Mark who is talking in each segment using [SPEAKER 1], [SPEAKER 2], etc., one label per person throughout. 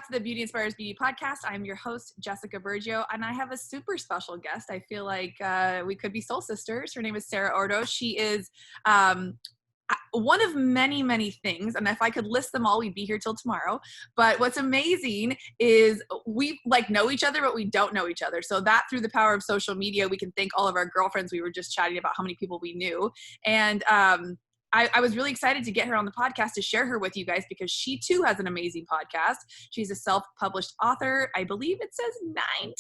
[SPEAKER 1] back to the Beauty Inspires Beauty podcast. I'm your host, Jessica Burgio, and I have a super special guest. I feel like we could be soul sisters. Her name is Sarah Ordo. She is one of many, many things, and if I could list them all, we'd be here till tomorrow. But what's amazing is we know each other, but we don't know each other. So that through the power of social media, we can thank all of our girlfriends. We were just chatting about how many people we knew. And I was really excited to get her on the podcast to share her with you guys because she too has an amazing podcast. She's a self-published author. I believe it says 9 times.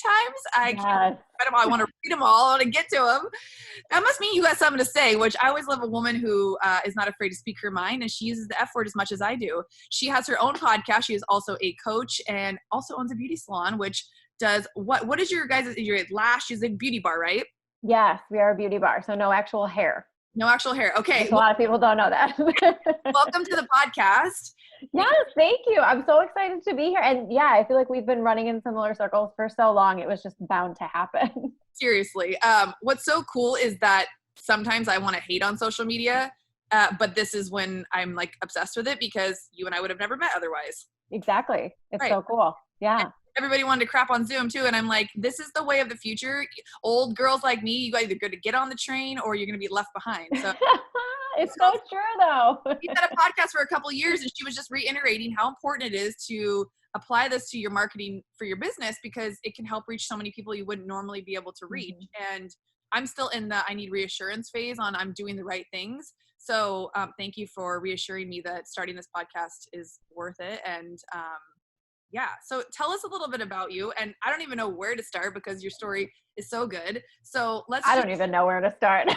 [SPEAKER 1] I can't read them all. I want to read them all. I want to get to them. That must mean you got something to say, which I always love a woman who is not afraid to speak her mind, and she uses the F word as much as I do. She has her own podcast. She is also a coach and also owns a beauty salon, which does what is your guys' your lash is a beauty bar, right?
[SPEAKER 2] Yes, we are a beauty bar. So no actual hair.
[SPEAKER 1] No actual hair. Okay.
[SPEAKER 2] A lot of people don't know that.
[SPEAKER 1] Welcome to the podcast.
[SPEAKER 2] Yes, thank you. I'm so excited to be here. And yeah, I feel like we've been running in similar circles for so long. It was just bound to happen.
[SPEAKER 1] Seriously. What's so cool is that sometimes I want to hate on social media, but this is when I'm like obsessed with it because you and I would have never met otherwise.
[SPEAKER 2] Exactly. It's
[SPEAKER 1] right.
[SPEAKER 2] So cool. Yeah.
[SPEAKER 1] And everybody wanted to crap on Zoom too. And I'm like, this is the way of the future. Old girls like me, you guys are going to get on the train or you're going to be left behind. So
[SPEAKER 2] it's so true though.
[SPEAKER 1] We had a podcast for a couple of years and she was just reiterating how important it is to apply this to your marketing for your business because it can help reach so many people you wouldn't normally be able to reach. Mm-hmm. And I'm still in the I need reassurance phase on I'm doing the right things. So thank you for reassuring me that starting this podcast is worth it. And yeah. So tell us a little bit about you. And I don't even know where to start because your story is so good. So
[SPEAKER 2] I don't even know where to start.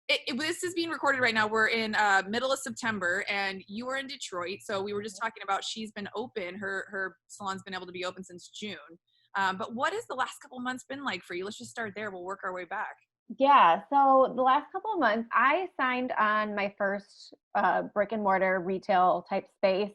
[SPEAKER 1] This is being recorded right now. We're in middle of September and you were in Detroit. So we were just talking about she's been open. Her salon's been able to be open since June. But what has the last couple of months been like for you? Let's just start there. We'll work our way back.
[SPEAKER 2] Yeah. So the last couple of months, I signed on my first brick and mortar retail type space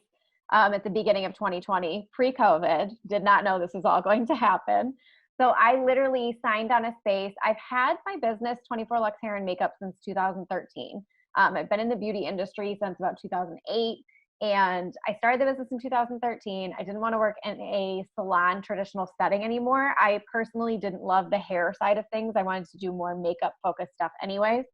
[SPEAKER 2] at the beginning of 2020, pre-COVID. Did not know this was all going to happen. So I literally signed on a space. I've had my business 24 Luxe Hair and Makeup since 2013. I've been in the beauty industry since about 2008. And I started the business in 2013. I didn't want to work in a salon traditional setting anymore. I personally didn't love the hair side of things. I wanted to do more makeup focused stuff anyways.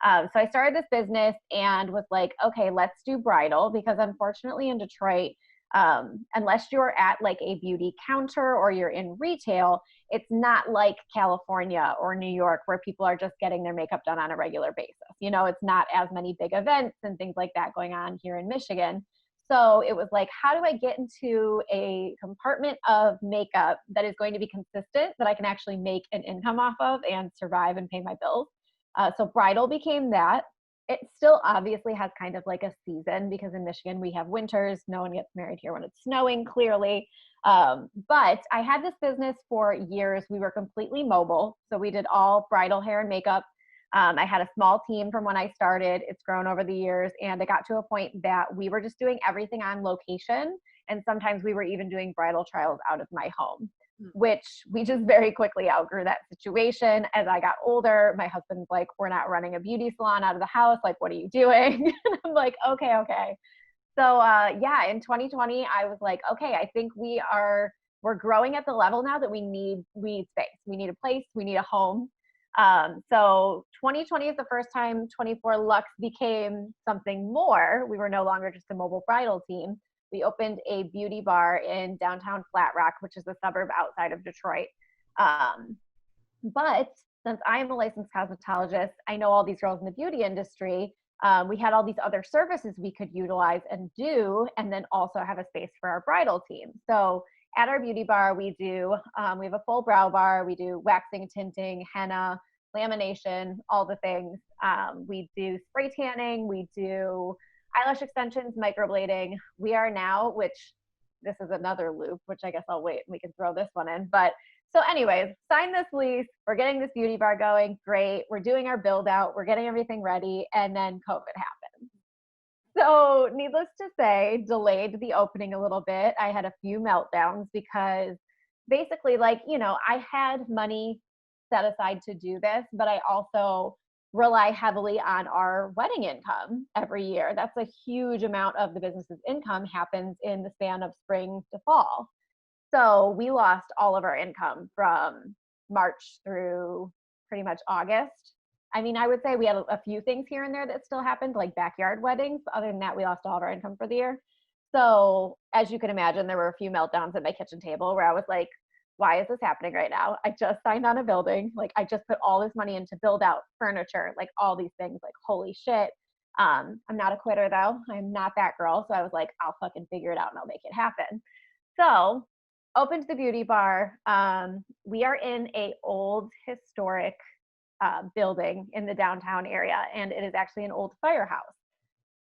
[SPEAKER 2] So I started this business and was like, okay, let's do bridal because unfortunately in Detroit, unless you're at like a beauty counter or you're in retail, it's not like California or New York where people are just getting their makeup done on a regular basis. You know, it's not as many big events and things like that going on here in Michigan. So it was like, how do I get into a compartment of makeup that is going to be consistent, that I can actually make an income off of and survive and pay my bills? So bridal became that. It still obviously has kind of like a season because in Michigan we have winters. No one gets married here when it's snowing, clearly. But I had this business for years. We were completely mobile. So we did all bridal hair and makeup. I had a small team from when I started. It's grown over the years. And it got to a point that we were just doing everything on location. And sometimes we were even doing bridal trials out of my home, which we just very quickly outgrew that situation. As I got older, my husband's like, we're not running a beauty salon out of the house. Like, what are you doing? And I'm like, okay. So yeah, in 2020, I was like, okay, I think we're growing at the level now that we need space. We need a place, we need a home. So 2020 is the first time 24 Luxe became something more. We were no longer just a mobile bridal team. We opened a beauty bar in downtown Flat Rock, which is a suburb outside of Detroit. But since I am a licensed cosmetologist, I know all these girls in the beauty industry. We had all these other services we could utilize and do, and then also have a space for our bridal team. So at our beauty bar, we have a full brow bar. We do waxing, tinting, henna, lamination, all the things. We do spray tanning. We do eyelash extensions, microblading. We are now, which this is another loop, which I guess I'll wait and we can throw this one in. But so anyways, sign this lease. We're getting this beauty bar going. Great. We're doing our build out. We're getting everything ready. And then COVID happened. So needless to say, delayed the opening a little bit. I had a few meltdowns because basically, like, you know, I had money set aside to do this, but I also rely heavily on our wedding income every year. That's a huge amount of the business's income happens in the span of spring to fall. So we lost all of our income from March through pretty much August. I mean, I would say we had a few things here and there that still happened, like backyard weddings. Other than that, we lost all of our income for the year. So as you can imagine, there were a few meltdowns at my kitchen table where I was like, why is this happening right now? I just signed on a building. Like, I just put all this money in to build out furniture, like all these things, like, holy shit. I'm not a quitter though. I'm not that girl. So I was like, I'll fucking figure it out and I'll make it happen. So opened the beauty bar. We are in a old historic building in the downtown area, and it is actually an old firehouse.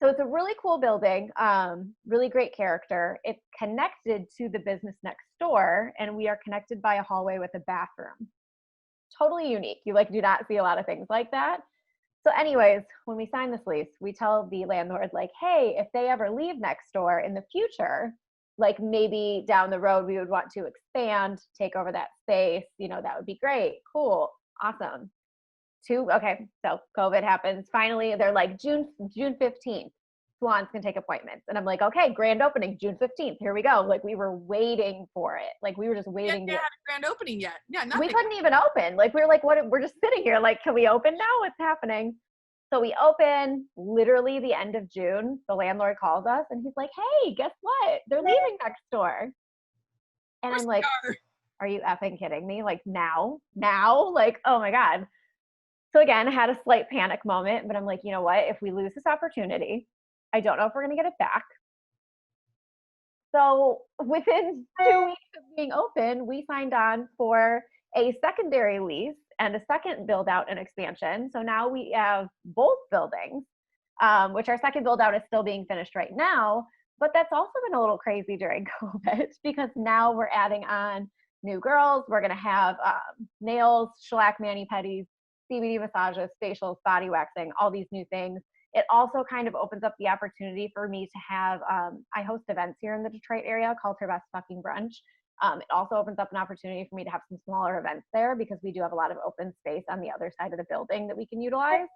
[SPEAKER 2] So it's a really cool building, really great character. It's connected to the business next door, and we are connected by a hallway with a bathroom. Totally unique. You like do not see a lot of things like that. So anyways, when we sign this lease, we tell the landlord, like, hey, if they ever leave next door in the future, like maybe down the road we would want to expand, take over that space, you know, that would be great. Cool. Awesome. Okay, so COVID happens. Finally, they're like June 15th, salons can take appointments. And I'm like, okay, grand opening, June 15th. Here we go. Like, we were waiting for it. Like, we were just waiting.
[SPEAKER 1] Yeah, had a grand opening yet. Yeah, nothing.
[SPEAKER 2] We couldn't even open. Like, we were like, what? We're just sitting here. Like, can we open now? What's happening? So we open literally the end of June. The landlord calls us and he's like, hey, guess what? They're leaving next door. And I'm like, are you effing kidding me? Like, now? Like, oh my God. So again, I had a slight panic moment, but I'm like, you know what? If we lose this opportunity, I don't know if we're going to get it back. So within 2 weeks of being open, we signed on for a secondary lease and a second build out and expansion. So now we have both buildings, which our second build out is still being finished right now. But that's also been a little crazy during COVID because now we're adding on new girls. We're going to have nails, shellac mani-pedis, CBD massages, facials, body waxing, all these new things. It also kind of opens up the opportunity for me to have, I host events here in the Detroit area called Her Best Fucking Brunch. It also opens up an opportunity for me to have some smaller events there because we do have a lot of open space on the other side of the building that we can utilize.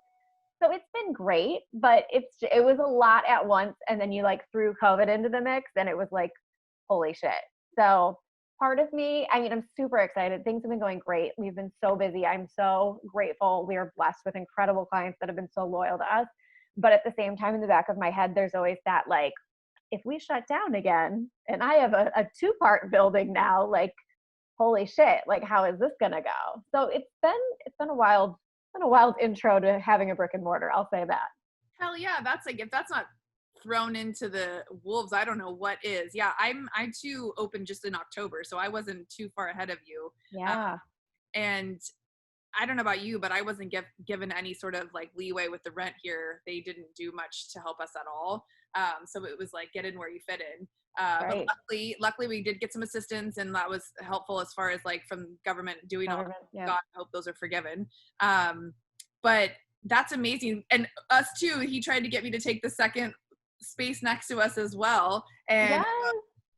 [SPEAKER 2] So it's been great, but it was a lot at once. And then you like threw COVID into the mix and it was like, holy shit. So part of me, I mean, I'm super excited. Things have been going great. We've been so busy. I'm so grateful. We are blessed with incredible clients that have been so loyal to us. But at the same time, in the back of my head, there's always that, like, if we shut down again and I have a 2-part building now, like, holy shit, like, how is this going to go? So it's been a wild intro to having a brick and mortar. I'll say that.
[SPEAKER 1] Hell yeah. That's like, if that's not thrown into the wolves, I don't know what is. Yeah, I too opened just in October, so I wasn't too far ahead of you.
[SPEAKER 2] Yeah.
[SPEAKER 1] And I don't know about you, but I wasn't given any sort of like leeway with the rent here. They didn't do much to help us at all. So it was like, get in where you fit in.
[SPEAKER 2] Right.
[SPEAKER 1] But luckily we did get some assistance, and that was helpful as far as like from government doing all that.
[SPEAKER 2] Yeah.
[SPEAKER 1] God, I hope those are forgiven. But that's amazing. And us too, he tried to get me to take the second space next to us as well. And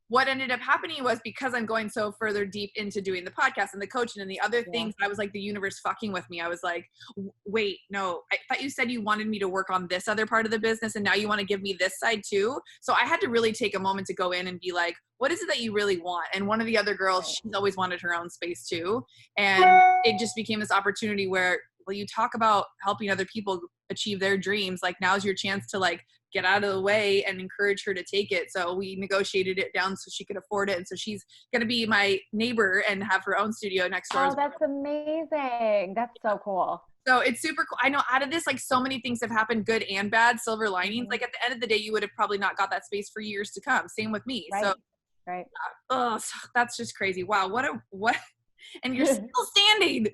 [SPEAKER 1] what ended up happening was, because I'm going so further deep into doing the podcast and the coaching and the other things, I was like, the universe fucking with me. I was like, wait, no, I thought you said you wanted me to work on this other part of the business, and now you want to give me this side too. So I had to really take a moment to go in and be like, what is it that you really want? And one of the other girls, she's always wanted her own space too. And it just became this opportunity where, well, you talk about helping other people achieve their dreams. Like, now's your chance to like get out of the way and encourage her to take it. So we negotiated it down so she could afford it. And so she's going to be my neighbor and have her own studio next door.
[SPEAKER 2] Oh, that's amazing. That's so cool.
[SPEAKER 1] So it's super cool. I know out of this, like, so many things have happened, good and bad, silver linings. Like, at the end of the day, you would have probably not got that space for years to come. Same with me.
[SPEAKER 2] Right.
[SPEAKER 1] So
[SPEAKER 2] right.
[SPEAKER 1] That's just crazy. Wow. What, and you're still standing.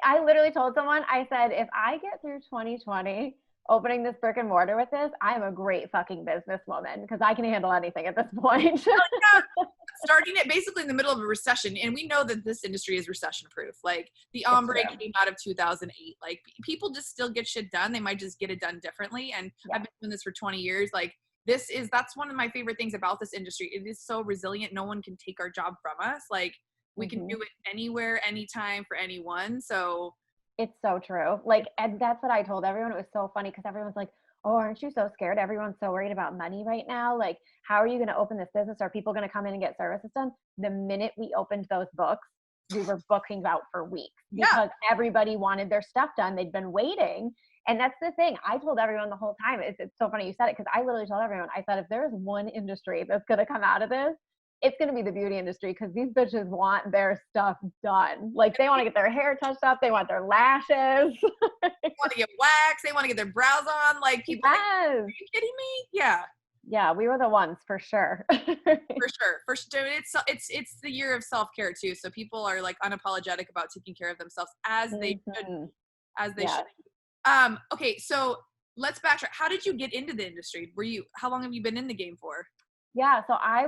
[SPEAKER 2] I literally told someone, I said, if I get through 2020 opening this brick and mortar with this, I am a great fucking businesswoman because I can handle anything at this point.
[SPEAKER 1] Starting it basically in the middle of a recession. And we know that this industry is recession proof. Like, the ombre came out of 2008. Like, people just still get shit done. They might just get it done differently. And I've been doing this for 20 years. Like, that's one of my favorite things about this industry. It is so resilient. No one can take our job from us. Like, we can do it anywhere, anytime, for anyone. So
[SPEAKER 2] It's so true. Like, and that's what I told everyone. It was so funny because everyone's like, oh, aren't you so scared? Everyone's so worried about money right now. Like, how are you going to open this business? Are people going to come in and get services done? The minute we opened those books, we were booking out for weeks because everybody wanted their stuff done. They'd been waiting. And that's the thing. I told everyone the whole time. It's so funny you said it because I literally told everyone, I said, if there's one industry that's going to come out of this, it's going to be the beauty industry because these bitches want their stuff done. Like they want to get their hair touched up. They want their lashes.
[SPEAKER 1] They want to get waxed. They want to get their brows on. Like people, like, are you kidding me? Yeah.
[SPEAKER 2] Yeah, we were the ones for sure.
[SPEAKER 1] For sure. It's the year of self-care too. So people are like unapologetic about taking care of themselves as they should. Okay, so let's backtrack. How did you get into the industry? How long have you been in the game for?
[SPEAKER 2] Yeah, so I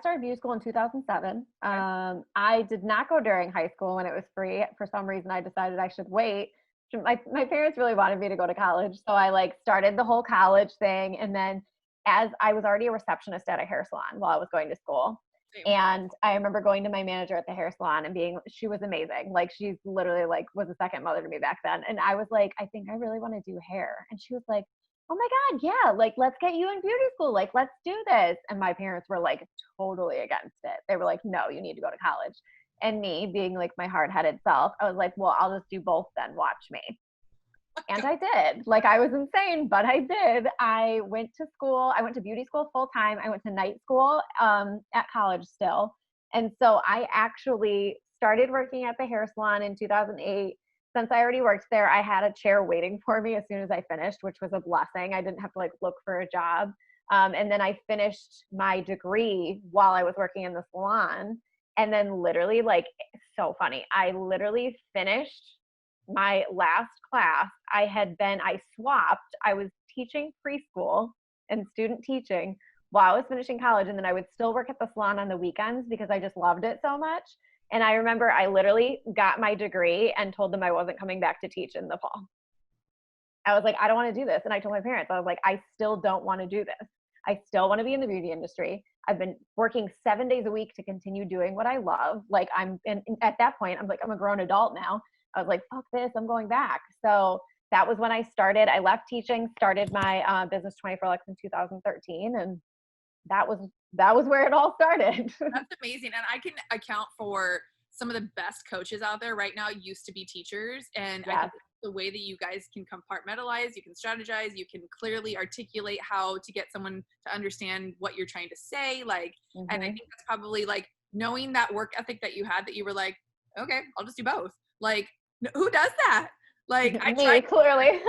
[SPEAKER 2] started beauty school in 2007. I did not go during high school when it was free. For some reason, I decided I should wait. My parents really wanted me to go to college. So I like started the whole college thing. And then as I was already a receptionist at a hair salon while I was going to school. And I remember going to my manager at the hair salon and she was amazing. Like she's literally like was a second mother to me back then. And I was like, I think I really want to do hair. And she was like, oh my God, yeah, like let's get you in beauty school. Like, let's do this. And my parents were like totally against it. They were like, no, you need to go to college. And me being like my hard-headed self, I was like, well, I'll just do both then, watch me. And I did. Like I was insane, but I did. I went to school. I went to beauty school full time. I went to night school at college still. And so I actually started working at the hair salon in 2008. Since I already worked there, I had a chair waiting for me as soon as I finished, which was a blessing. I didn't have to like look for a job. And then I finished my degree while I was working in the salon. And then literally like, so funny. I literally finished my last class. I swapped. I was teaching preschool and student teaching while I was finishing college. And then I would still work at the salon on the weekends because I just loved it so much. And I remember I literally got my degree and told them I wasn't coming back to teach in the fall. I was like, I don't want to do this. And I told my parents, I was like, I still don't want to do this. I still want to be in the beauty industry. I've been working 7 days a week to continue doing what I love. Like at that point, I'm a grown adult now. I was like, fuck this, I'm going back. So that was when I started. I left teaching, started my business 24 Lux in 2013. And that was where it all started.
[SPEAKER 1] That's amazing. And I can account for some of the best coaches out there right now used to be teachers. And I think the way that you guys can compartmentalize, you can strategize, you can clearly articulate how to get someone to understand what you're trying to say. Like, and I think that's probably like knowing that work ethic that you had, that you were like, okay, I'll just do both. Like, who does that? Like I tried
[SPEAKER 2] clearly.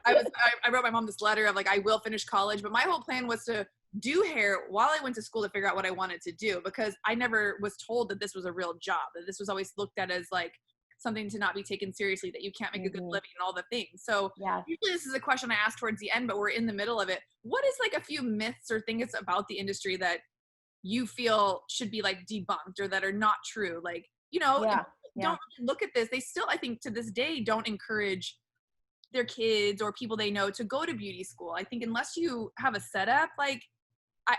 [SPEAKER 1] I wrote my mom this letter of like, I will finish college, but my whole plan was to do hair while I went to school to figure out what I wanted to do, because I never was told that this was a real job, that this was always looked at as like something to not be taken seriously, that you can't make a good living and all the things. So usually this is a question I ask towards the end, but we're in the middle of it. What is like a few myths or things about the industry that you feel should be like debunked or that are not true? Like, you know, don't look at this. They still, I think to this day, don't encourage their kids or people they know to go to beauty school. I think unless you have a setup, like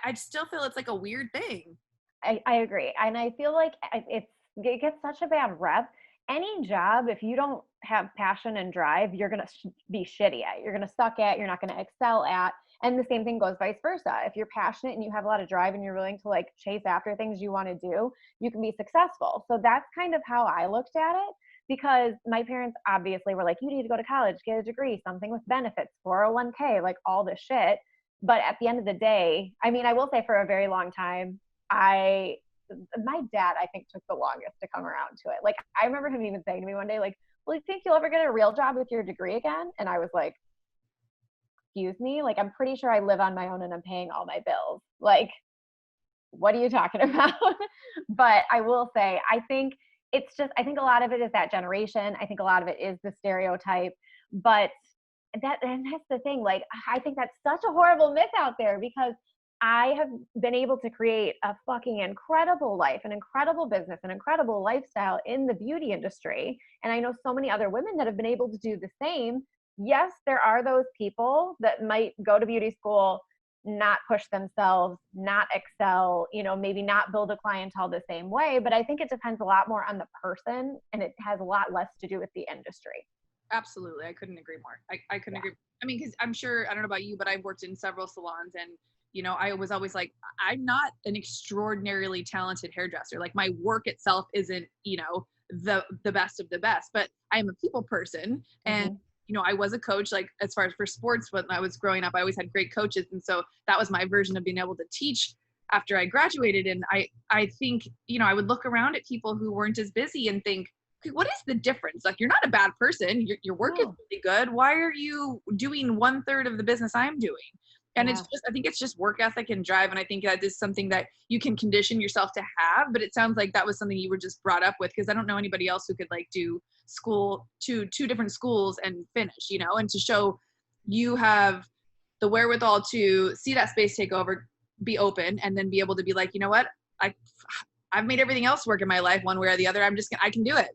[SPEAKER 1] I still feel it's like a weird thing.
[SPEAKER 2] I agree. And I feel like it gets such a bad rep. Any job, if you don't have passion and drive, you're going to be shitty at. You're going to suck at, you're not going to excel at. And the same thing goes vice versa. If you're passionate and you have a lot of drive and you're willing to like chase after things you want to do, you can be successful. So that's kind of how I looked at it, because my parents obviously were like, you need to go to college, get a degree, something with benefits, 401k, like all this shit. But at the end of the day, I mean, I will say for a very long time, my dad, I think, took the longest to come around to it. Like, I remember him even saying to me one day, like, well, you think you'll ever get a real job with your degree again? And I was like, excuse me? Like, I'm pretty sure I live on my own and I'm paying all my bills. Like, what are you talking about? But I will say, I think a lot of it is that generation. I think a lot of it is the stereotype. But that's the thing. Like, I think that's such a horrible myth out there, because I have been able to create a fucking incredible life, an incredible business, an incredible lifestyle in the beauty industry. And I know so many other women that have been able to do the same. Yes, there are those people that might go to beauty school, not push themselves, not excel, maybe not build a clientele the same way. But I think it depends a lot more on the person, and it has a lot less to do with the industry.
[SPEAKER 1] Absolutely. I couldn't agree more. I couldn't
[SPEAKER 2] Yeah.
[SPEAKER 1] agree. I mean, because I'm sure, I don't know about you, but I've worked in several salons, and, I was always like, I'm not an extraordinarily talented hairdresser. Like, my work itself isn't, the best of the best, but I'm a people person. And, I was a coach, like, as far as for sports, when I was growing up, I always had great coaches. And so that was my version of being able to teach after I graduated. And I think, I would look around at people who weren't as busy and think, okay, what is the difference? Like, you're not a bad person. Your work is really good. Why are you doing 1/3 of the business I'm doing? And it's just, I think it's just work ethic and drive. And I think that is something that you can condition yourself to have, but it sounds like that was something you were just brought up with, because I don't know anybody else who could like do school two different schools and finish, and to show you have the wherewithal to see that space take over, be open, and then be able to be like, you know what? I've made everything else work in my life one way or the other. I can do it.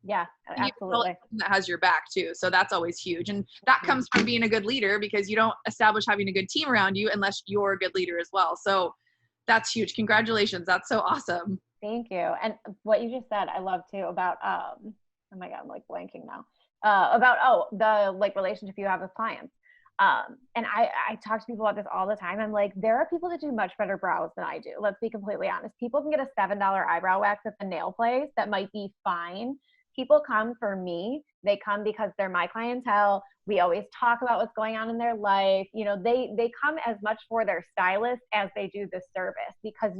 [SPEAKER 2] Yeah, absolutely.
[SPEAKER 1] That has your back too. So that's always huge. And that comes from being a good leader, because you don't establish having a good team around you unless you're a good leader as well. So that's huge. Congratulations. That's so awesome.
[SPEAKER 2] Thank you. And what you just said, I love too about, oh my God, I'm like blanking now, about, the like relationship you have with clients. And I talk to people about this all the time. I'm like, there are people that do much better brows than I do. Let's be completely honest. People can get a $7 eyebrow wax at the nail place that might be fine. People come for me. They come because they're my clientele. We always talk about what's going on in their life. They come as much for their stylist as they do the service, because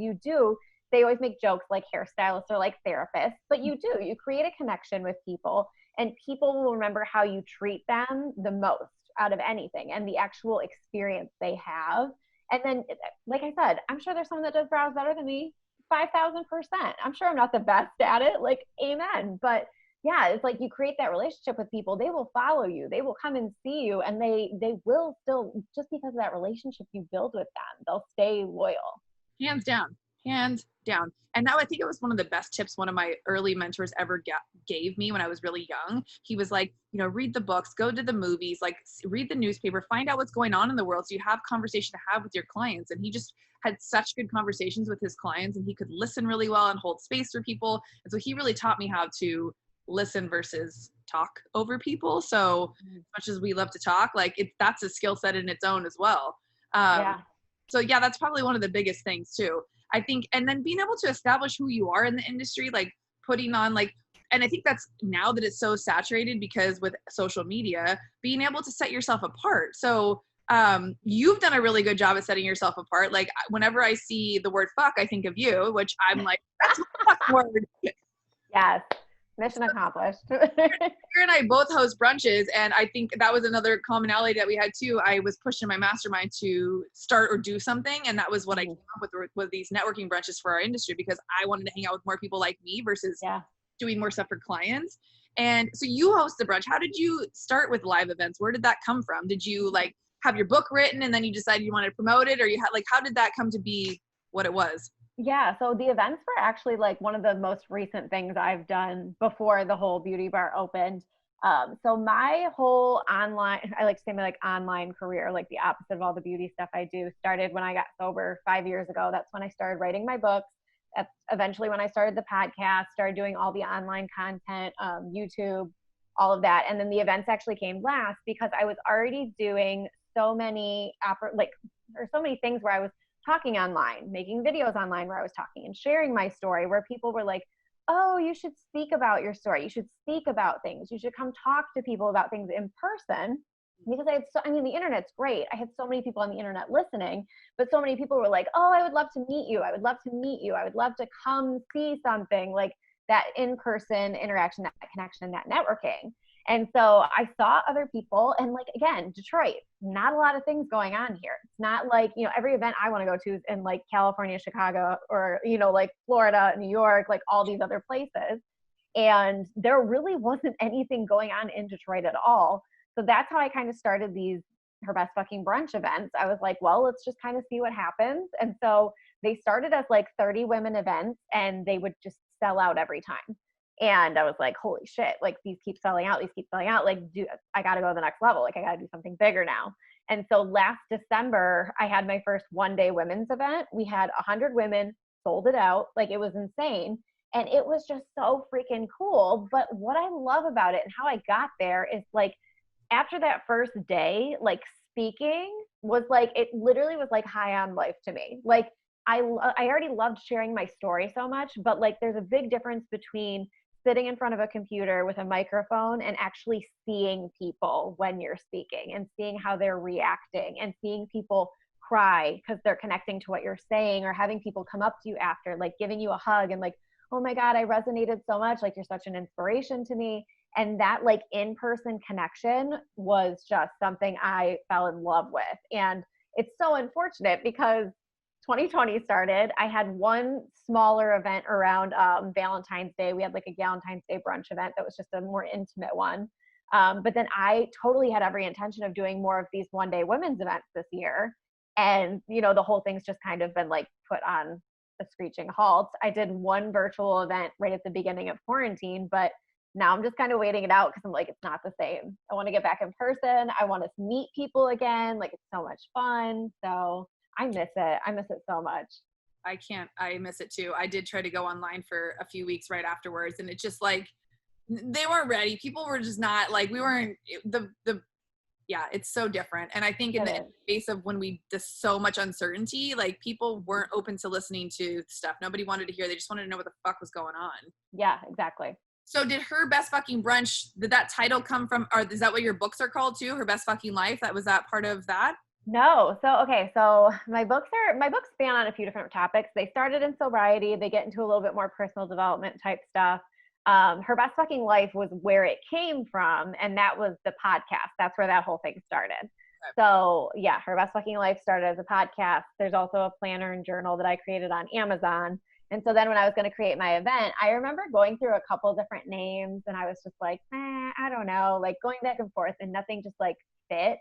[SPEAKER 2] they always make jokes like hairstylists or like therapists, but you create a connection with people, and people will remember how you treat them the most out of anything, and the actual experience they have. And then, like I said, I'm sure there's someone that does brows better than me, 5,000%. I'm sure I'm not the best at it, like, amen. But yeah, it's like you create that relationship with people. They will follow you. They will come and see you, and they will still, just because of that relationship you build with them, they'll stay loyal.
[SPEAKER 1] Hands down. Hands down. And now I think it was one of the best tips one of my early mentors ever gave me when I was really young. He was like, read the books, go to the movies, like read the newspaper, find out what's going on in the world, so you have conversation to have with your clients. And he just had such good conversations with his clients, and he could listen really well and hold space for people. And so he really taught me how to listen versus talk over people. So as much as we love to talk, like that's a skill set in its own as well. So yeah, that's probably one of the biggest things too, I think. And then being able to establish who you are in the industry, like putting on and I think that's, now that it's so saturated because with social media, being able to set yourself apart. So you've done a really good job at setting yourself apart. Like whenever I see the word fuck, I think of you, which I'm like, that's a fuck word.
[SPEAKER 2] Yes. Mission accomplished.
[SPEAKER 1] Sarah and I both host brunches, and I think that was another commonality that we had too. I was pushed in my mastermind to start or do something, and that was what I came up with these networking brunches for our industry, because I wanted to hang out with more people like me versus doing more stuff for clients. And so you host the brunch. How did you start with live events? Where did that come from? Did you have your book written and then you decided you wanted to promote it, or you had how did that come to be what it was?
[SPEAKER 2] Yeah, so the events were actually one of the most recent things I've done before the whole beauty bar opened. So my whole online, I like to say my online career, like the opposite of all the beauty stuff I do, started when I got sober 5 years ago. That's when I started writing my books. That's eventually when I started the podcast, started doing all the online content, YouTube, all of that. And then the events actually came last, because I was already doing so many so many things where I was talking online, making videos online where I was talking and sharing my story, where people were like, oh, you should speak about your story. You should speak about things. You should come talk to people about things in person. Because the internet's great. I had so many people on the internet listening, but so many people were like, oh, I would love to meet you. I would love to meet you. I would love to come see something, like that in-person interaction, that connection, that networking. And so I saw other people, and again, Detroit, not a lot of things going on here. It's not every event I want to go to is in California, Chicago, or, Florida, New York, all these other places. And there really wasn't anything going on in Detroit at all. So that's how I kind of started these Her Best Fucking Brunch events. I was like, well, let's just kind of see what happens. And so they started as 30 women events, and they would just sell out every time. And I was like, holy shit, these keep selling out. I got to go to the next level. I got to do something bigger now. And so last December, I had my first one-day women's event. We had 100 women, sold it out. Like, it was insane. And it was just so freaking cool. But what I love about it and how I got there is like, after that first day, like, speaking was like, it literally was like high on life to me. Like, I already loved sharing my story so much, but like, there's a big difference between sitting in front of a computer with a microphone and actually seeing people when you're speaking and seeing how they're reacting and seeing people cry because they're connecting to what you're saying, or having people come up to you after, like, giving you a hug and like, oh my God, I resonated so much. Like, you're such an inspiration to me. And that like in-person connection was just something I fell in love with. And it's so unfortunate because 2020 started. I had one smaller event around Valentine's Day. We had like a Valentine's Day brunch event that was just a more intimate one. But then I totally had every intention of doing more of these one-day women's events this year. And, you know, the whole thing's just kind of been like put on a screeching halt. I did one virtual event right at the beginning of quarantine, but now I'm just kind of waiting it out because I'm like, it's not the same. I want to get back in person. I want to meet people again. Like, it's so much fun. So I miss it. I miss it so much.
[SPEAKER 1] I miss it too. I did try to go online for a few weeks right afterwards, and it's just like, they weren't ready. People were just not like, we weren't yeah, it's so different. And I think in the face of when there's so much uncertainty, like, people weren't open to listening to stuff. Nobody wanted to hear. They just wanted to know what the fuck was going on.
[SPEAKER 2] Yeah, exactly.
[SPEAKER 1] So did Her Best Fucking Brunch, did that title come from, or is that what your books are called too? Her Best Fucking Life? Was that part of that?
[SPEAKER 2] No. So, okay. So my books span on a few different topics. They started in sobriety. They get into a little bit more personal development type stuff. Her Best Fucking Life was where it came from. And that was the podcast. That's where that whole thing started. Okay. So yeah, Her Best Fucking Life started as a podcast. There's also a planner and journal that I created on Amazon. And so then when I was going to create my event, I remember going through a couple different names, and I was just like, I don't know, like going back and forth, and nothing just like fit.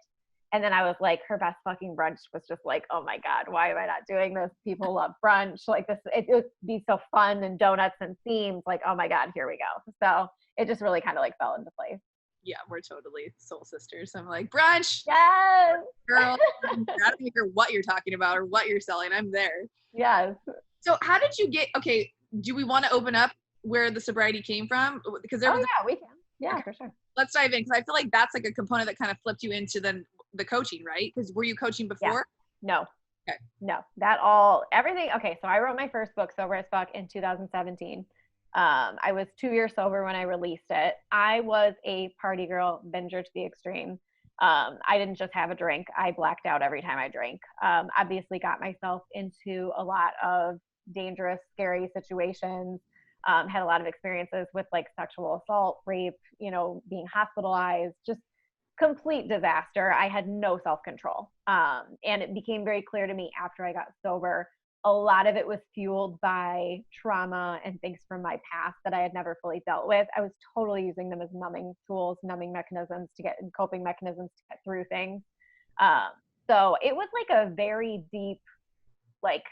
[SPEAKER 2] And then I was like, Her Best Fucking Brunch was just like, oh my God, why am I not doing this? People love brunch. Like, this, it would be so fun, and donuts and themes. Like, oh my God, here we go. So it just really kind of like fell into place.
[SPEAKER 1] Yeah, we're totally soul sisters. I'm like, brunch.
[SPEAKER 2] Yes.
[SPEAKER 1] Girl, I don't care what you're talking about or what you're selling. I'm there.
[SPEAKER 2] Yes.
[SPEAKER 1] So how did you get, okay, do we want to open up where the sobriety came from? Because there was
[SPEAKER 2] we can. Yeah, okay. For sure.
[SPEAKER 1] Let's dive in, because I feel like that's like a component that kind of flipped you into the coaching, right? Because were you coaching before?
[SPEAKER 2] Yeah. No.
[SPEAKER 1] Okay.
[SPEAKER 2] No. Everything. Okay, so I wrote my first book, Sober as Fuck, in 2017. I was 2 years sober when I released it. I was a party girl, binger to the extreme. I didn't just have a drink. I blacked out every time I drank. Obviously got myself into a lot of dangerous, scary situations. Had a lot of experiences with like sexual assault, rape, being hospitalized, just complete disaster. I had no self-control. And it became very clear to me after I got sober, a lot of it was fueled by trauma and things from my past that I had never fully dealt with. I was totally using them as numbing tools, numbing mechanisms coping mechanisms to get through things. So it was like a very deep, like,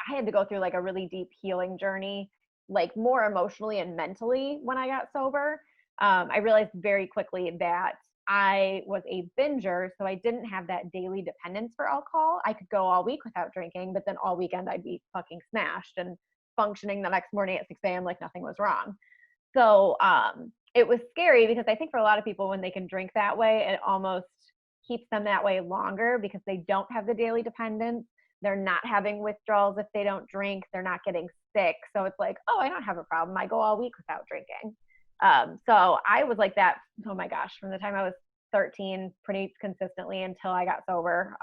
[SPEAKER 2] I had to go through like a really deep healing journey, like more emotionally and mentally when I got sober. I realized very quickly that I was a binger, so I didn't have that daily dependence for alcohol. I could go all week without drinking, but then all weekend I'd be fucking smashed and functioning the next morning at 6 a.m. like nothing was wrong. So it was scary because I think for a lot of people, when they can drink that way, it almost keeps them that way longer because they don't have the daily dependence. They're not having withdrawals if they don't drink. They're not getting sick. So it's like, oh, I don't have a problem. I go all week without drinking. So I was like that, oh my gosh, from the time I was 13 pretty consistently until I got sober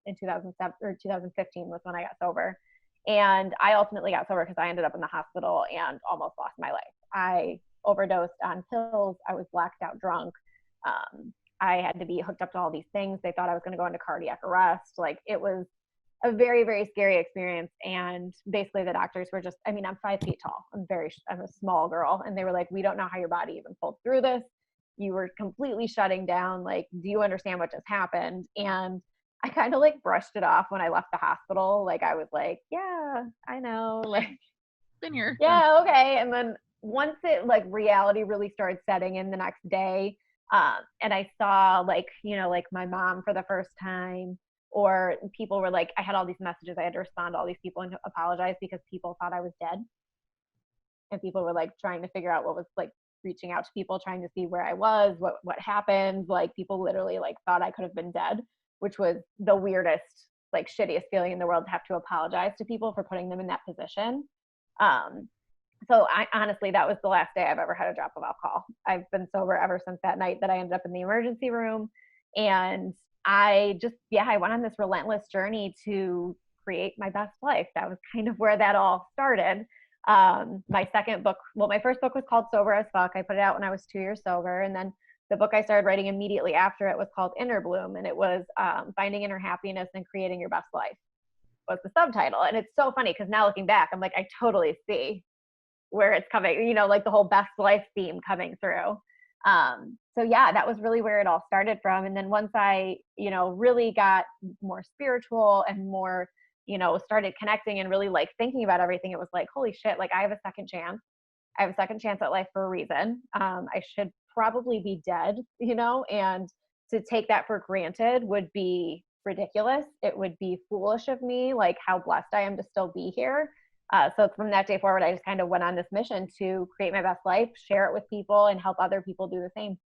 [SPEAKER 2] in 2007 or 2015 was when I got sober. And I ultimately got sober because I ended up in the hospital and almost lost my life. I overdosed on pills. I was blacked out drunk. I had to be hooked up to all these things. They thought I was going to go into cardiac arrest. Like, it was a very, very scary experience. And basically the doctors were just, I'm 5 feet tall. I'm a small girl. And they were like, we don't know how your body even pulled through this. You were completely shutting down. Like, do you understand what just happened? And I kind of like brushed it off when I left the hospital. Like, I was like, yeah, I know. Like,
[SPEAKER 1] been here.
[SPEAKER 2] Yeah. Okay. And then once it like reality really started setting in the next day, And I saw like, you know, like my mom for the first time, or people were like, I had all these messages. I had to respond to all these people and apologize because people thought I was dead. And people were like trying to figure out what was like, reaching out to people, trying to see where I was, what happened. Like people literally like thought I could have been dead, which was the weirdest, like shittiest feeling in the world to have to apologize to people for putting them in that position. Um, so I honestly, that was the last day I've ever had a drop of alcohol. I've been sober ever since that night that I ended up in the emergency room. And I just, yeah, I went on this relentless journey to create my best life. That was kind of where that all started. My second book, well, my first book was called Sober as Fuck. I put it out when I was 2 years sober. And then the book I started writing immediately after it was called Inner Bloom. And it was finding inner happiness and creating your best life was the subtitle. And it's so funny because now looking back, I'm like, I totally see where it's coming, you know, like the whole best life theme coming through. So yeah, that was really where it all started from. And then once I, you know, really got more spiritual and more, you know, started connecting and really like thinking about everything, it was like, holy shit, like I have a second chance. I have a second chance at life for a reason. I should probably be dead, you know, and to take that for granted would be ridiculous. It would be foolish of me, like how blessed I am to still be here. So from that day forward, I just kind of went on this mission to create my best life, share it with people, and help other people do the same.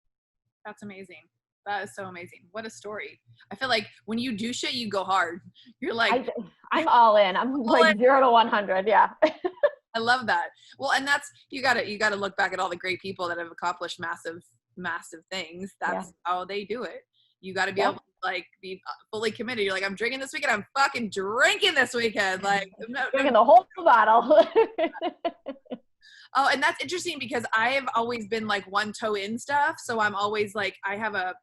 [SPEAKER 1] That's amazing. That is so amazing. What a story. I feel like when you do shit, you go hard. You're like,
[SPEAKER 2] I'm all in. I'm like 0 to 100. Yeah.
[SPEAKER 1] I love that. Well, and that's, you gotta look back at all the great people that have accomplished massive things. That's how they do it. You got to be able to like be fully committed. You're like, I'm drinking this weekend. I'm fucking drinking this weekend. Like
[SPEAKER 2] drinking the whole bottle.
[SPEAKER 1] Oh, and that's interesting because I've always been like one toe in stuff. So I'm always like, I have I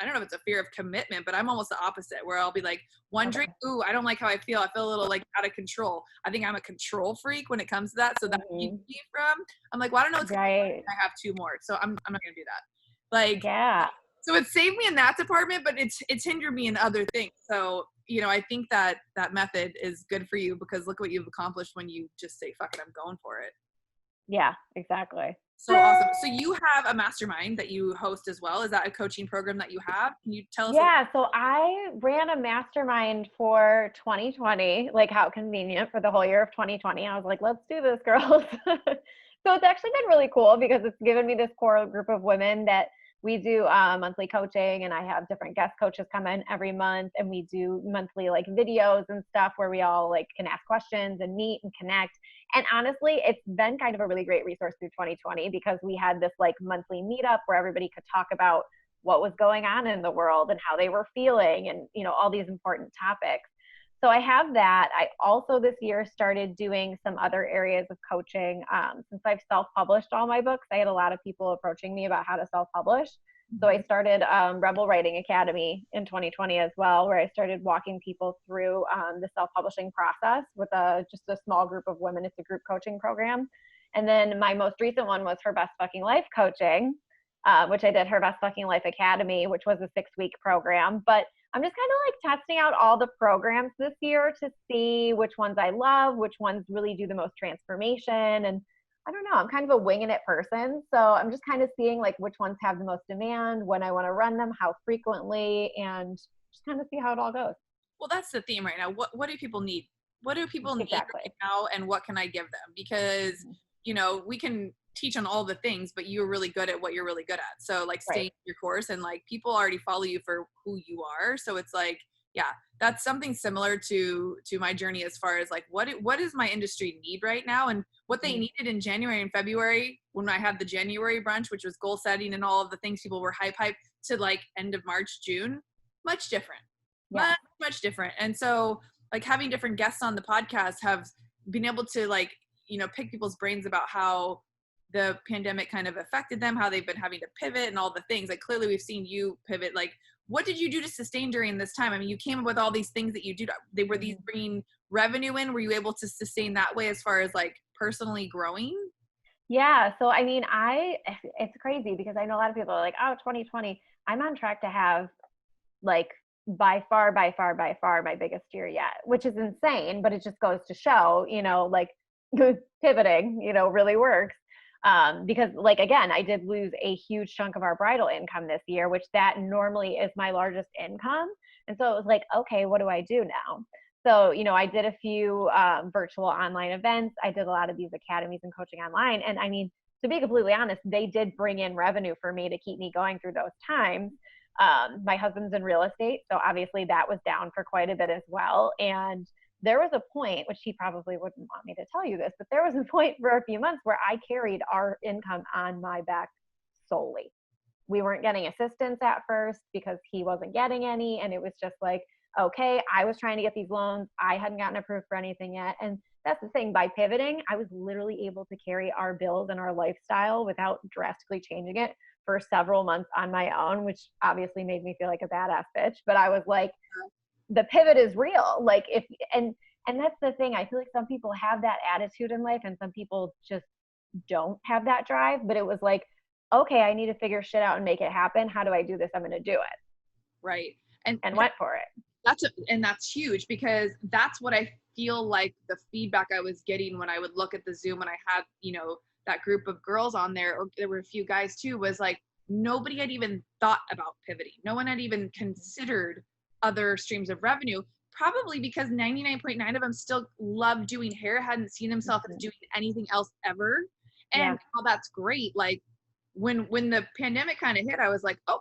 [SPEAKER 1] don't know if it's a fear of commitment, but I'm almost the opposite where I'll be like one drink. Ooh, I don't like how I feel. I feel a little like out of control. I think I'm a control freak when it comes to that. So that keeps me from, I'm like, well, I don't know what's right. I have 2 more. So I'm not going to do that. Like,
[SPEAKER 2] yeah.
[SPEAKER 1] So it saved me in that department, but it's hindered me in other things. So, you know, I think that method is good for you because look what you've accomplished when you just say, fuck it, I'm going for it.
[SPEAKER 2] Yeah, exactly.
[SPEAKER 1] So awesome. So you have a mastermind that you host as well. Is that a coaching program that you have? Can you tell us?
[SPEAKER 2] Yeah, so I ran a mastermind for 2020, like how convenient for the whole year of 2020. I was like, let's do this, girls. So it's actually been really cool because it's given me this core group of women that we do monthly coaching, and I have different guest coaches come in every month, and we do monthly like videos and stuff where we all like can ask questions and meet and connect. And honestly, it's been kind of a really great resource through 2020 because we had this like monthly meetup where everybody could talk about what was going on in the world and how they were feeling and, you know, all these important topics. So I have that. I also this year started doing some other areas of coaching. Since I've self-published all my books, I had a lot of people approaching me about how to self-publish. So I started Rebel Writing Academy in 2020 as well, where I started walking people through the self-publishing process with just a small group of women. It's a group coaching program. And then my most recent one was Her Best Fucking Life Coaching, which I did Her Best Fucking Life Academy, which was a 6-week program. But I'm just kind of like testing out all the programs this year to see which ones I love, which ones really do the most transformation. And I don't know, I'm kind of a winging it person. So I'm just kind of seeing like which ones have the most demand, when I want to run them, how frequently, and just kind of see how it all goes.
[SPEAKER 1] Well, that's the theme right now. What do people need? What do people need right now? And what can I give them? Because, you know, we can teach on all the things, but you're really good at what you're really good at. So like stay in your course, and like people already follow you for who you are. So it's like, yeah, that's something similar to my journey as far as like what does my industry need right now, and what they needed in January and February when I had the January brunch, which was goal setting and all of the things people were hype to like end of March, June, much different, much different. And so like having different guests on the podcast have been able to like, you know, pick people's brains about how the pandemic kind of affected them, how they've been having to pivot and all the things. Like clearly we've seen you pivot. Like what did you do to sustain during this time? I mean, you came up with all these things that you do. They were these bringing revenue in. Were you able to sustain that way as far as like personally growing?
[SPEAKER 2] Yeah. So, I mean, it's crazy because I know a lot of people are like, oh, 2020, I'm on track to have like by far my biggest year yet, which is insane, but it just goes to show, you know, like pivoting, you know, really works. Because like, again, I did lose a huge chunk of our bridal income this year, which that normally is my largest income. And so it was like, okay, what do I do now? So, I did a few virtual online events. I did a lot of these academies and coaching online. And I mean, to be completely honest, they did bring in revenue for me to keep me going through those times. My husband's in real estate, so obviously that was down for quite a bit as well. And there was a point, which he probably wouldn't want me to tell you this, but there was a point for a few months where I carried our income on my back solely. We weren't getting assistance at first because he wasn't getting any. And it was just like, okay, I was trying to get these loans. I hadn't gotten approved for anything yet. And that's the thing, by pivoting, I was literally able to carry our bills and our lifestyle without drastically changing it for several months on my own, which obviously made me feel like a badass bitch. But I was like, the pivot is real. Like and that's the thing. I feel like some people have that attitude in life and some people just don't have that drive. But it was like, okay, I need to figure shit out and make it happen. How do I do this? I'm going to do it.
[SPEAKER 1] Right.
[SPEAKER 2] And went for it.
[SPEAKER 1] That's huge, because that's what I feel like the feedback I was getting when I would look at the Zoom and I had, that group of girls on there, or there were a few guys too, was like, nobody had even thought about pivoting. No one had even considered other streams of revenue, probably because 99.9 of them still love doing hair, hadn't seen themselves as doing anything else ever. And while that's great, like when the pandemic kind of hit, I was like, oh,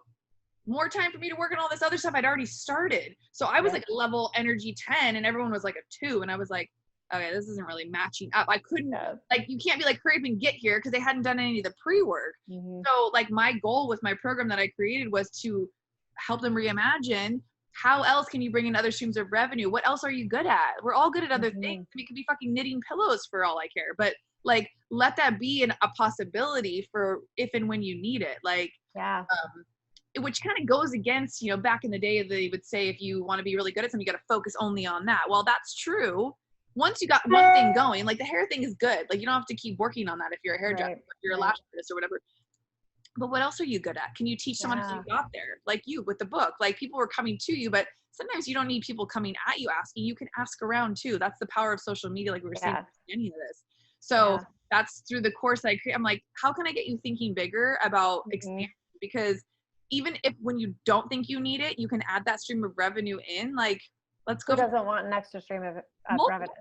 [SPEAKER 1] more time for me to work on all this other stuff I'd already started. So I was like a level energy 10 and everyone was like a 2. And I was like, okay, this isn't really matching up. I couldn't, like, you can't be like, hurry up and get here, because they hadn't done any of the pre-work. So like my goal with my program that I created was to help them reimagine, how else can you bring in other streams of revenue? What else are you good at? We're all good at other things. We could be fucking knitting pillows for all I care, but like, let that be a possibility for if and when you need it. Like, which kind of goes against, back in the day, they would say, if you want to be really good at something, you got to focus only on that. Well, that's true. Once you got one thing going, like the hair thing is good. Like, you don't have to keep working on that if you're a hairdresser, if you're a lash artist or whatever. But what else are you good at? Can you teach someone how you got there? Like you with the book, like people were coming to you, but sometimes you don't need people coming at you asking. You can ask around too. That's the power of social media, like we were saying at the beginning of this. So that's through the course I create. I'm like, how can I get you thinking bigger about expansion? Because even if when you don't think you need it, you can add that stream of revenue in. Like, let's go.
[SPEAKER 2] Who doesn't want an extra stream of revenue?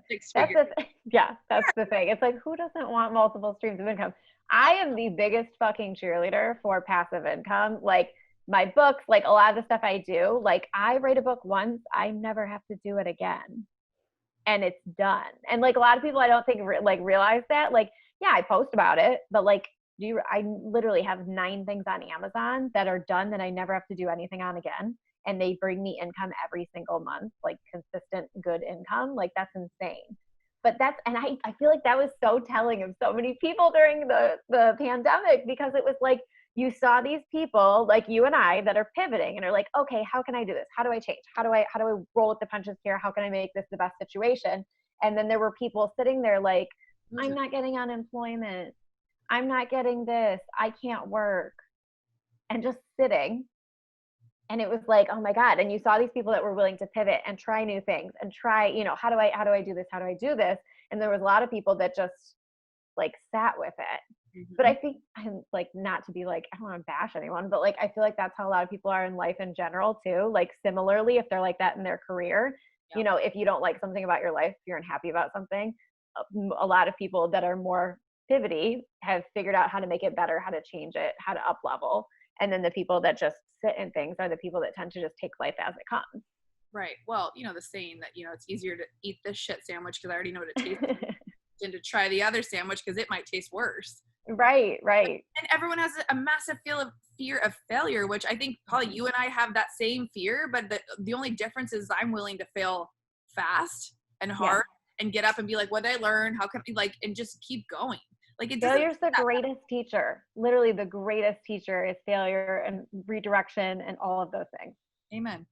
[SPEAKER 2] That's the thing. It's like, who doesn't want multiple streams of income? I am the biggest fucking cheerleader for passive income. Like my books, like a lot of the stuff I do, like I write a book once, I never have to do it again. And it's done. And like a lot of people, I don't think realize that. Like, yeah, I post about it, but like, I literally have 9 things on Amazon that are done that I never have to do anything on again. And they bring me income every single month, like consistent, good income. Like that's insane. But I feel like that was so telling of so many people during the pandemic, because it was like, you saw these people like you and I that are pivoting and are like, okay, how can I do this? How do I change? How do I roll with the punches here? How can I make this the best situation? And then there were people sitting there like, I'm not getting unemployment. I'm not getting this. I can't work. And just sitting. And it was like, oh my God. And you saw these people that were willing to pivot and try new things and try, how do I do this? How do I do this? And there was a lot of people that just like sat with it. But I think, I'm like, not to be like, I don't want to bash anyone, but like, I feel like that's how a lot of people are in life in general too. Like similarly, if they're like that in their career, if you don't like something about your life, if you're unhappy about something, a lot of people that are more pivotty have figured out how to make it better, how to change it, how to up level. And then the people that just sit in things are the people that tend to just take life as it comes.
[SPEAKER 1] Right. Well, the saying that, it's easier to eat this shit sandwich because I already know what it tastes like than to try the other sandwich because it might taste worse.
[SPEAKER 2] Right.
[SPEAKER 1] And everyone has a massive fear of failure, which I think probably you and I have that same fear, but the only difference is I'm willing to fail fast and hard and get up and be like, what did I learn? How can I and just keep going. Like
[SPEAKER 2] failure's the greatest teacher. Literally the greatest teacher is failure and redirection and all of those things.
[SPEAKER 1] Amen.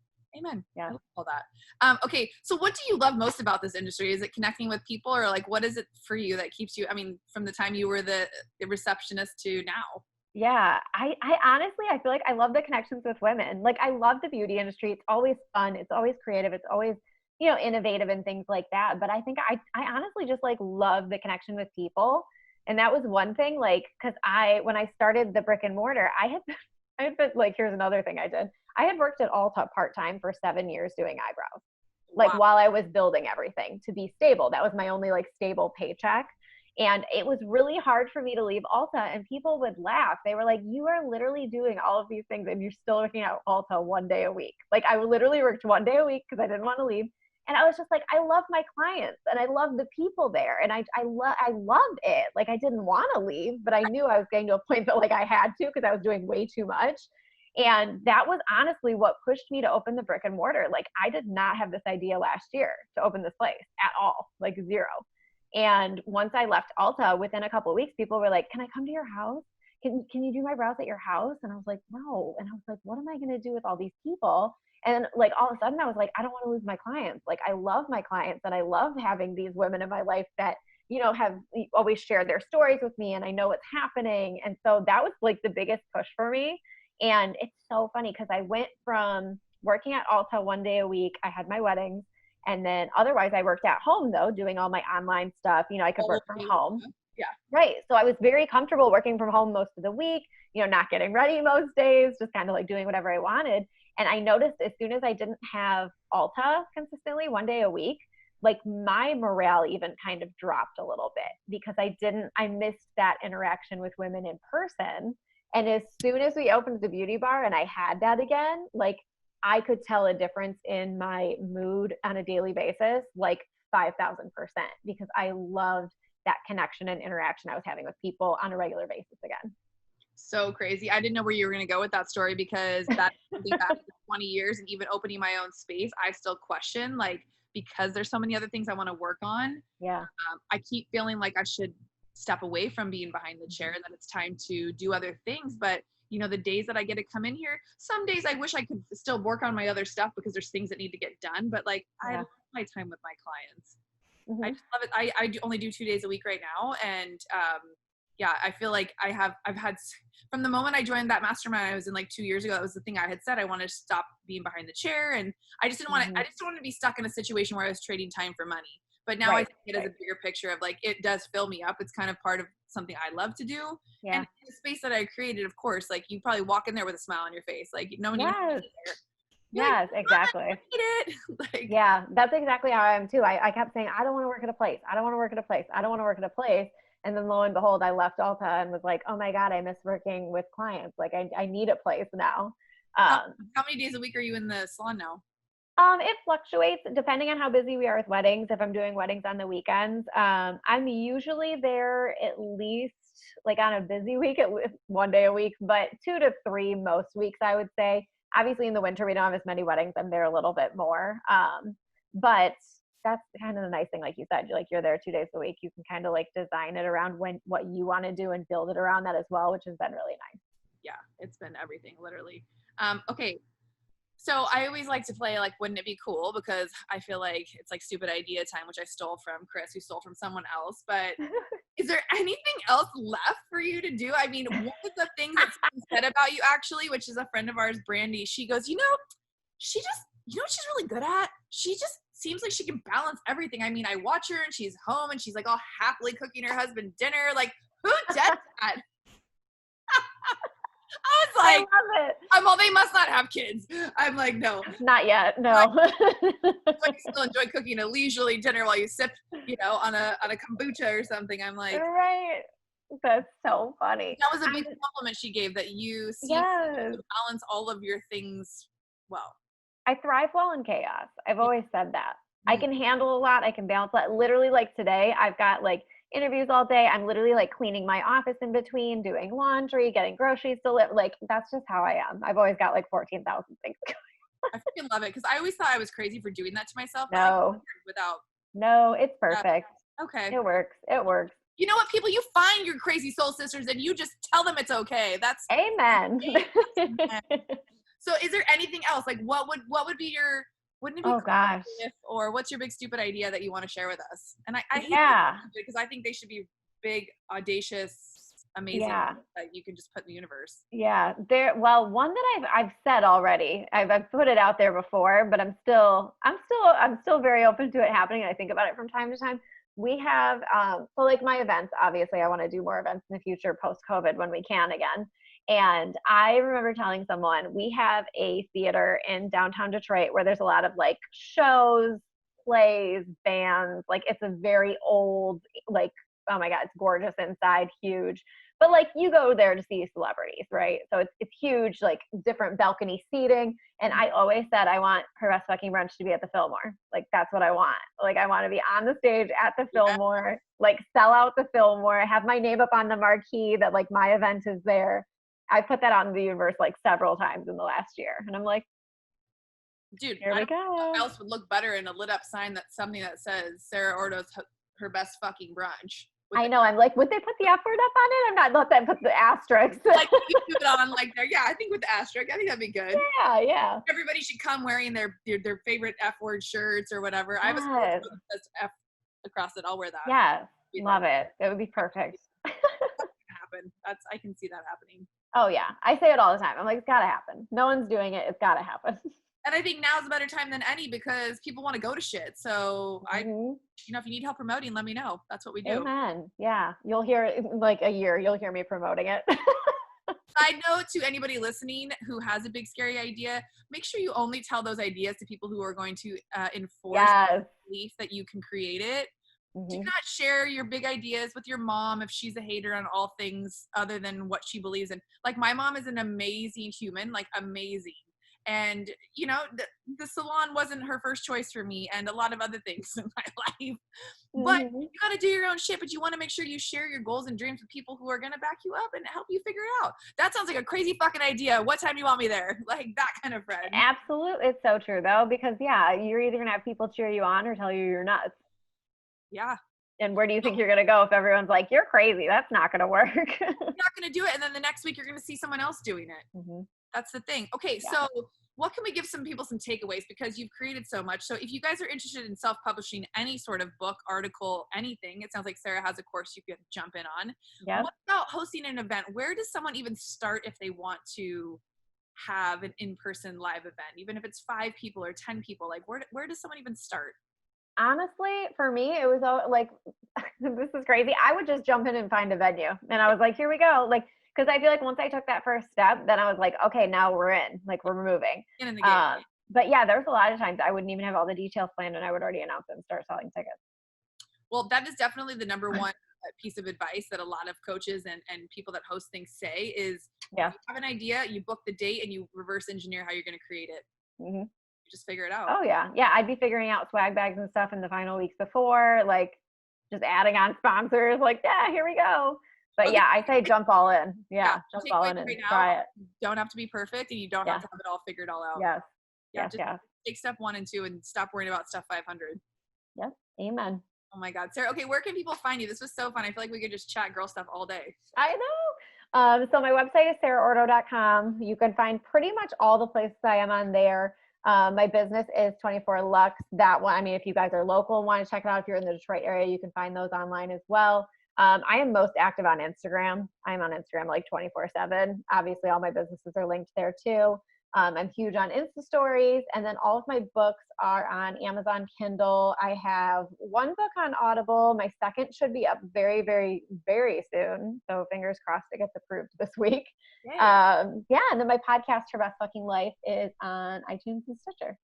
[SPEAKER 2] Yeah.
[SPEAKER 1] I love all that. Okay. So what do you love most about this industry? Is it connecting with people, or like, what is it for you that keeps you, from the time you were the receptionist to now?
[SPEAKER 2] Yeah. I honestly, I feel like I love the connections with women. Like I love the beauty industry. It's always fun. It's always creative. It's always, innovative and things like that. But I think I honestly just like love the connection with people. And that was one thing, like, cause when I started the brick and mortar, I had been like, here's another thing I did. I had worked at Ulta part-time for 7 years doing eyebrows, like
[SPEAKER 1] Wow.
[SPEAKER 2] while I was building everything to be stable. That was my only like stable paycheck. And it was really hard for me to leave Ulta, and people would laugh. They were like, you are literally doing all of these things and you're still working at Ulta 1 day a week. Like I literally worked 1 day a week because I didn't want to leave. And I was just like, I love my clients and I love the people there. And I loved it. Like I didn't want to leave, but I knew I was getting to a point that like I had to, because I was doing way too much. And that was honestly what pushed me to open the brick and mortar. Like I did not have this idea last year to open this place at all, like zero. And once I left Ulta, within a couple of weeks, people were like, can I come to your house? Can you do my brows at your house? And I was like, no. And I was like, what am I going to do with all these people? And like all of a sudden I was like, I don't want to lose my clients. Like I love my clients and I love having these women in my life that, you know, have always shared their stories with me and I know what's happening. And so that was like the biggest push for me. And it's so funny because I went from working at Ulta 1 day a week. I had my weddings. And then otherwise I worked at home though, doing all my online stuff. You know, I could work from home.
[SPEAKER 1] Yeah.
[SPEAKER 2] Right. So I was very comfortable working from home most of the week, you know, not getting ready most days, just kind of like doing whatever I wanted. And I noticed as soon as I didn't have Ulta consistently 1 day a week, like my morale even kind of dropped a little bit because I missed that interaction with women in person. And as soon as we opened the beauty bar and I had that again, like I could tell a difference in my mood on a daily basis, like 5,000%, because I loved that connection and interaction I was having with people on a regular basis again.
[SPEAKER 1] So crazy. I didn't know where you were going to go with that story, because that's something back in 20 years and even opening my own space, I still question, like, because there's so many other things I want to work on.
[SPEAKER 2] Yeah.
[SPEAKER 1] I keep feeling like I should step away from being behind the chair, that it's time to do other things. But you know, the days that I get to come in here, some days I wish I could still work on my other stuff because there's things that need to get done. But like, I love my time with my clients. I just love it. I only do 2 days a week right now. And yeah, I feel like I've had, from the moment I joined that mastermind, I was in like 2 years ago, that was the thing I had said. I wanted to stop being behind the chair. And I just didn't want to, I just don't want to be stuck in a situation where I was trading time for money. But now I think it as a bigger picture of like, it does fill me up. It's kind of part of something I love to do.
[SPEAKER 2] Yeah.
[SPEAKER 1] And the space that I created, of course, like you probably walk in there with a smile on your face. Like no one even there.
[SPEAKER 2] Yes,
[SPEAKER 1] like,
[SPEAKER 2] exactly.
[SPEAKER 1] Like,
[SPEAKER 2] yeah, that's exactly how I am too. I kept saying, I don't want to work at a place. I don't want to work at a place. I don't want to work at a place. And then lo and behold, I left Ulta and was like, oh my God, I miss working with clients. Like I need a place now.
[SPEAKER 1] how many days a week are you in the salon now?
[SPEAKER 2] It fluctuates depending on how busy we are with weddings. If I'm doing weddings on the weekends, I'm usually there at least like on a busy week, 1 day a week, but 2 to 3 most weeks, I would say. Obviously in the winter, we don't have as many weddings. I'm there a little bit more. But that's kind of the nice thing. Like you said, you're there 2 days a week. You can kind of like design it around what you want to do and build it around that as well, which has been really nice.
[SPEAKER 1] Yeah, it's been everything, literally. Okay. So I always like to play like, wouldn't it be cool? Because I feel like it's like stupid idea time, which I stole from Chris, who stole from someone else. But is there anything else left for you to do? I mean, one of the things that's said about you actually, which is a friend of ours, Brandy, she goes, you know what she's really good at? She just seems like she can balance everything. I mean, I watch her and she's home and she's like all happily cooking her husband dinner. Like, who does that? I was like,
[SPEAKER 2] I love it.
[SPEAKER 1] I'm all, they must not have kids. I'm like, no.
[SPEAKER 2] Not yet, no.
[SPEAKER 1] I still enjoy cooking a leisurely dinner while you sip, on a kombucha or something. I'm like,
[SPEAKER 2] right. That's so funny.
[SPEAKER 1] That was a big compliment she gave, that you seem to balance all of your things well.
[SPEAKER 2] I thrive well in chaos. I've always said that. I can handle a lot. I can balance a lot. Literally, like today, I've got like interviews all day. I'm literally like cleaning my office in between, doing laundry, getting groceries delivered. Like that's just how I am. I've always got like 14,000 things going.
[SPEAKER 1] I freaking love it, because I always thought I was crazy for doing that to myself.
[SPEAKER 2] No, it's perfect.
[SPEAKER 1] Okay.
[SPEAKER 2] It works.
[SPEAKER 1] You know what, people? You find your crazy soul sisters and you just tell them it's okay. That's
[SPEAKER 2] amen.
[SPEAKER 1] So is there anything else? Like what would be your, wouldn't it be
[SPEAKER 2] gosh.
[SPEAKER 1] Or what's your big stupid idea that you want to share with us? And I hate because I think they should be big, audacious, amazing that you can just put in the universe.
[SPEAKER 2] Yeah. One that I've said already. I've put it out there before, but I'm still very open to it happening. I think about it from time to time. We have, so like my events, obviously I want to do more events in the future post-COVID when we can again. And I remember telling someone we have a theater in downtown Detroit where there's a lot of like shows, plays, bands. Like it's a very old, like, oh my God, it's gorgeous inside, huge. But like you go there to see celebrities, right? So it's huge, like different balcony seating. And I always said I want her best fucking brunch to be at the Fillmore. Like that's what I want. Like I want to be on the stage at the Fillmore, like sell out the Fillmore, have my name up on the marquee that like my event is there. I put that out in the universe like several times in the last year. And I'm like,
[SPEAKER 1] dude,
[SPEAKER 2] here we go.
[SPEAKER 1] What else would look better in a lit up sign that's something that says Sarah Ordo's her best fucking brunch?
[SPEAKER 2] I know. I'm like, would they put the F word up on it? I'm not, let them put the asterisk.
[SPEAKER 1] Like you do it on like there. Yeah, I think with the asterisk, I think that'd be good.
[SPEAKER 2] Yeah, yeah.
[SPEAKER 1] Everybody should come wearing their favorite F word shirts or whatever.
[SPEAKER 2] Yes.
[SPEAKER 1] I was says F across it. I'll wear that.
[SPEAKER 2] Yeah, love it. It would be perfect.
[SPEAKER 1] Happen. I can see that happening.
[SPEAKER 2] Oh yeah, I say it all the time. I'm like, it's gotta happen. No one's doing it. It's gotta happen.
[SPEAKER 1] And I think now is a better time than any because people want to go to shit. So if you need help promoting, let me know. That's what we do.
[SPEAKER 2] Amen. Yeah. You'll hear like a year, you'll hear me promoting it.
[SPEAKER 1] Side note to anybody listening who has a big scary idea, make sure you only tell those ideas to people who are going to enforce the belief that you can create it. Do not share your big ideas with your mom if she's a hater on all things other than what she believes in. Like my mom is an amazing human, like amazing. And, you know, the salon wasn't her first choice for me and a lot of other things in my life. But you got to do your own shit, but you want to make sure you share your goals and dreams with people who are going to back you up and help you figure it out. That sounds like a crazy fucking idea. What time do you want me there? Like that kind of friend.
[SPEAKER 2] Absolutely. It's so true, though, because, yeah, you're either going to have people cheer you on or tell you you're nuts.
[SPEAKER 1] Yeah.
[SPEAKER 2] And where do you think you're going to go if everyone's like, you're crazy? That's not going to work.
[SPEAKER 1] You're not going to do it. And then the next week, you're going to see someone else doing it. That's the thing. Okay, so what can we give some people some takeaways because you've created so much? So if you guys are interested in self-publishing any sort of book, article, anything, it sounds like Sarah has a course you could jump in on. What about hosting an event? Where does someone even start if they want to have an in-person live event? Even if it's 5 people or 10 people, like where does someone even start?
[SPEAKER 2] Honestly, for me, it was like, this is crazy. I would just jump in and find a venue. And I was like, here we go. Like, because I feel like once I took that first step, then I was like, okay, now we're in. Like, we're moving.
[SPEAKER 1] In the game.
[SPEAKER 2] But yeah, there was a lot of times I wouldn't even have all the details planned and I would already announce it and start selling tickets.
[SPEAKER 1] Well, that is definitely the number one piece of advice that a lot of coaches and people that host things say is you have an idea, you book the date, and you reverse engineer how you're going to create it. You just figure it out.
[SPEAKER 2] Oh, yeah. Yeah, I'd be figuring out swag bags and stuff in the final weeks before, like just adding on sponsors, like, yeah, here we go. But yeah, I say jump all in. Yeah, jump all in and try it.
[SPEAKER 1] You don't have to be perfect and you don't have to have it all figured all out.
[SPEAKER 2] Yes.
[SPEAKER 1] Take step 1 and 2 and stop worrying about step 500.
[SPEAKER 2] Yes. Amen.
[SPEAKER 1] Oh my God. Sarah, okay, where can people find you? This was so fun. I feel like we could just chat girl stuff all day.
[SPEAKER 2] I know. So my website is saraordo.com. You can find pretty much all the places I am on there. My business is 24 Lux. That one, I mean, if you guys are local and want to check it out, if you're in the Detroit area, you can find those online as well. I am most active on Instagram. I'm on Instagram like 24/7. Obviously, all my businesses are linked there too. I'm huge on Insta stories, and then all of my books are on Amazon Kindle. I have one book on Audible. My second should be up very, very, very soon. So fingers crossed it gets approved this week. And then my podcast, Her Best Fucking Life, is on iTunes and Stitcher.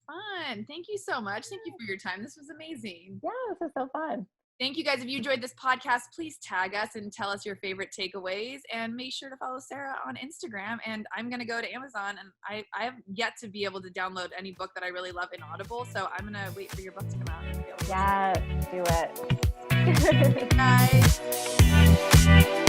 [SPEAKER 1] Fun. Thank you so much. Thank you for your time. This was amazing.
[SPEAKER 2] Yeah, this was so fun.
[SPEAKER 1] Thank you guys. If you enjoyed this podcast, please tag us and tell us your favorite takeaways, and make sure to follow Sarah on Instagram. And I'm going to go to Amazon, and I have yet to be able to download any book that I really love in Audible. So I'm going to wait for your book to come out.
[SPEAKER 2] Yes, do it.
[SPEAKER 1] Bye.